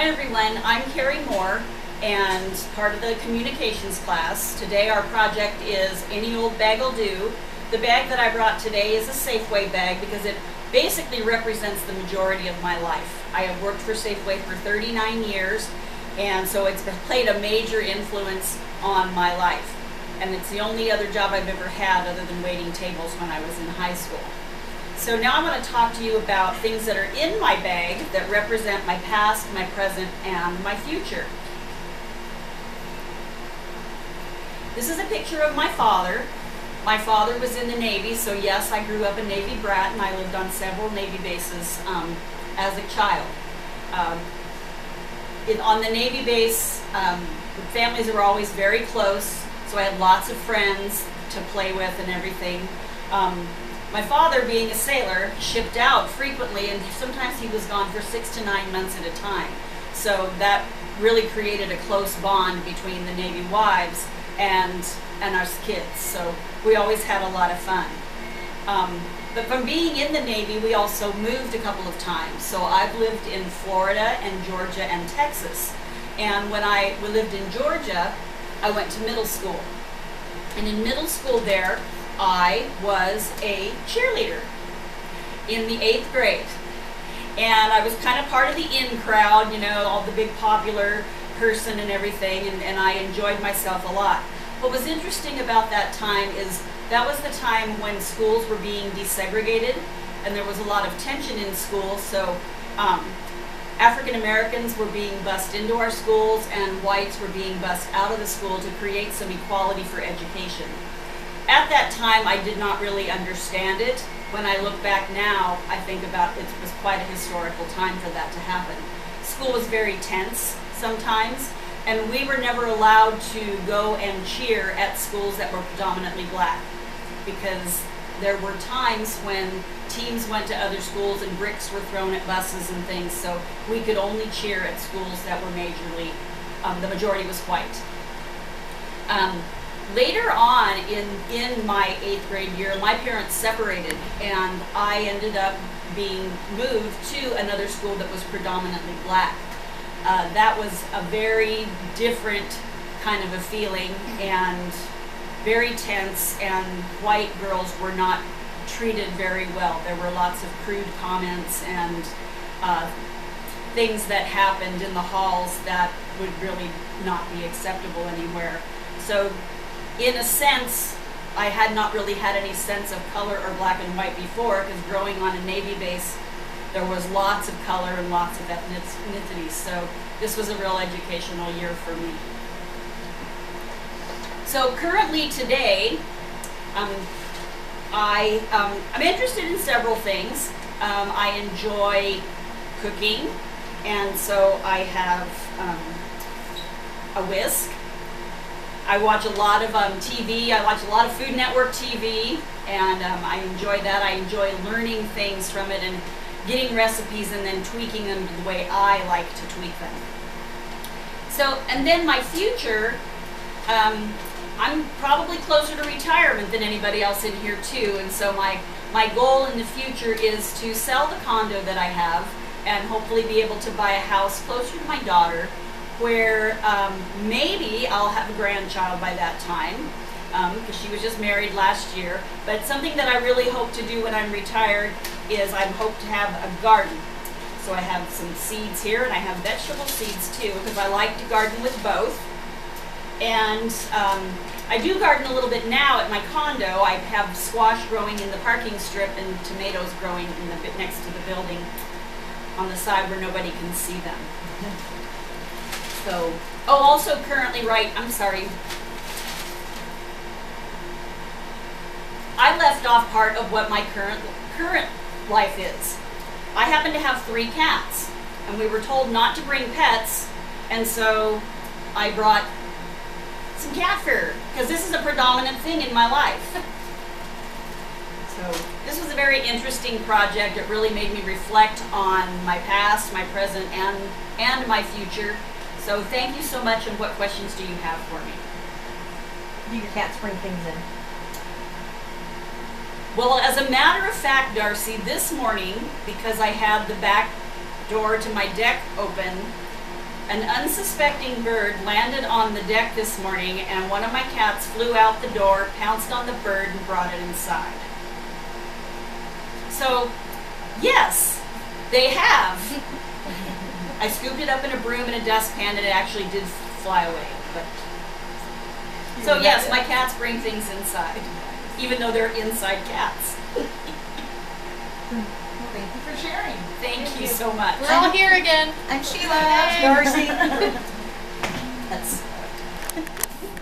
Hi everyone, I'm Carrie Moore and part of the communications class. Today our project is Any Old Bag'll Do. The bag that I brought today is a Safeway bag because it basically represents the majority of my life. I have worked for Safeway for 39 years and so it's played a major influence on my life. And it's the only other job I've ever had other than waiting tables when I was in high school. So now I'm going to talk to you about things that are in my bag that represent my past, my present, and my future. This is a picture of my father. My father was in the Navy, so yes, I grew up a Navy brat and I lived on several Navy bases as a child. On the Navy base, the families were always very close, so I had lots of friends to play with and everything. My father, being a sailor, shipped out frequently, and sometimes he was gone for 6 to 9 months at a time. So that really created a close bond between the Navy wives and us kids. So we always had a lot of fun. But from being in the Navy, we also moved a couple of times. So I've lived in Florida and Georgia and Texas. And when we lived in Georgia, I went to middle school. And in middle school there, I was a cheerleader in the 8th grade. And I was kind of part of the in crowd, you know, all the big popular person and everything, and I enjoyed myself a lot. What was interesting about that time is that was the time when schools were being desegregated and there was a lot of tension in schools. So African Americans were being bused into our schools and whites were being bused out of the school to create some equality for education. At that time, I did not really understand it. When I look back now, I think about it was quite a historical time for that to happen. School was very tense sometimes, and we were never allowed to go and cheer at schools that were predominantly black, because there were times when teams went to other schools and bricks were thrown at buses and things, so we could only cheer at schools that were majorly, the majority was white. Later on in my 8th grade year, my parents separated and I ended up being moved to another school that was predominantly black. That was a very different kind of a feeling and very tense, and white girls were not treated very well. There were lots of crude comments and things that happened in the halls that would really not be acceptable anywhere. So in a sense, I had not really had any sense of color or black and white before, because growing on a Navy base, there was lots of color and lots of ethnicities. So this was a real educational year for me. So currently today, I'm interested in several things. I enjoy cooking, and so I have a whisk. I watch a lot of TV. I watch a lot of Food Network TV, and I enjoy that. I enjoy learning things from it and getting recipes and then tweaking them the way I like to tweak them. So, and then my future, I'm probably closer to retirement than anybody else in here too, and so my goal in the future is to sell the condo that I have and hopefully be able to buy a house closer to my daughter, where maybe I'll have a grandchild by that time, because she was just married last year. But something that I really hope to do when I'm retired is I hope to have a garden. So I have some seeds here, and I have vegetable seeds too, because I like to garden with both. And I do garden a little bit now at my condo. I have squash growing in the parking strip and tomatoes growing in the bit next to the building on the side where nobody can see them. So, also currently, I'm sorry. I left off part of what my current life is. I happen to have 3 cats, and we were told not to bring pets, and so I brought some cat fur, because this is a predominant thing in my life. So this was a very interesting project. It really made me reflect on my past, my present, and my future. So thank you so much, and what questions do you have for me? Do your cats bring things in? Well, as a matter of fact, Darcy, this morning, because I had the back door to my deck open, An unsuspecting bird landed on the deck this morning, and one of my cats flew out the door, pounced on the bird, and brought it inside. So, yes, they have. I scooped it up in a broom and a dustpan, and it actually did fly away. But so yes, my cats bring things inside, even though they're inside cats. Thank you for sharing. Thank you so much. We're all here again. I'm Sheila. Darcy. That's